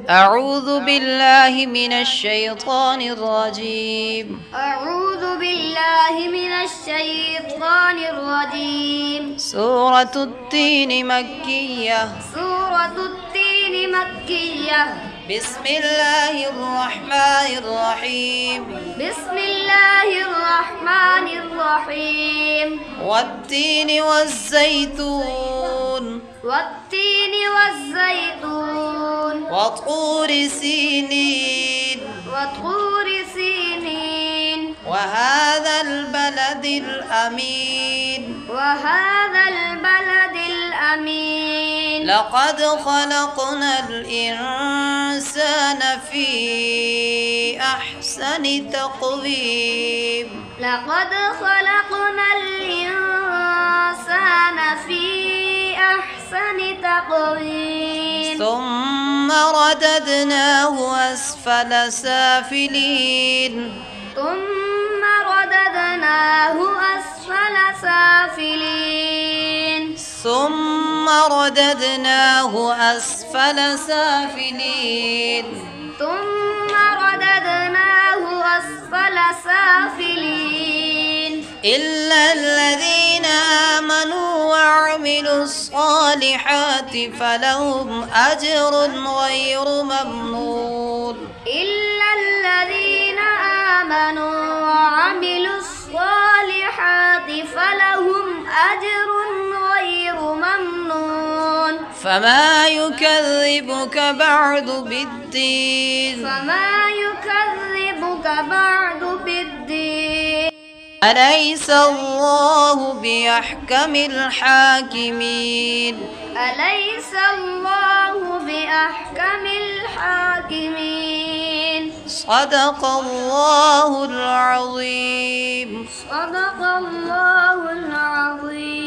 أعوذ بالله من الشيطان الرجيم. أعوذ بالله من الشيطان الرجيم. سورة التين مكية. سورة التين مكية. بسم الله الرحمن الرحيم. بسم الله الرحمن الرحيم. والتين والزيتون. والتين والزيتون. وطور سينين. وطور سينين. وهذا البلد الأمين. وهذا البلد الأمين. لقد خلقنا الإنسان في أحسن تقويم. لقد خلقنا الإنسان في أحسن تقويم. ثم رددناه أسفل سافلين. ثم رددناه أسفل سافلين. ثم رددناه أسفل سافلين. ثم رددناه أسفل سافلين. إلا الذين آمنوا وعملوا الصالحات فلهم أجر غير ممنون. إلا الذين آمنوا وعملوا الصالحات فلهم أجر غير ممنون. فما يكذبك بعد بالدين. فما يكذبك بعد بالدين. أليس الله بأحكم الحاكمين. أليس الله بأحكم الحاكمين. صدق الله العظيم. صدق الله العظيم.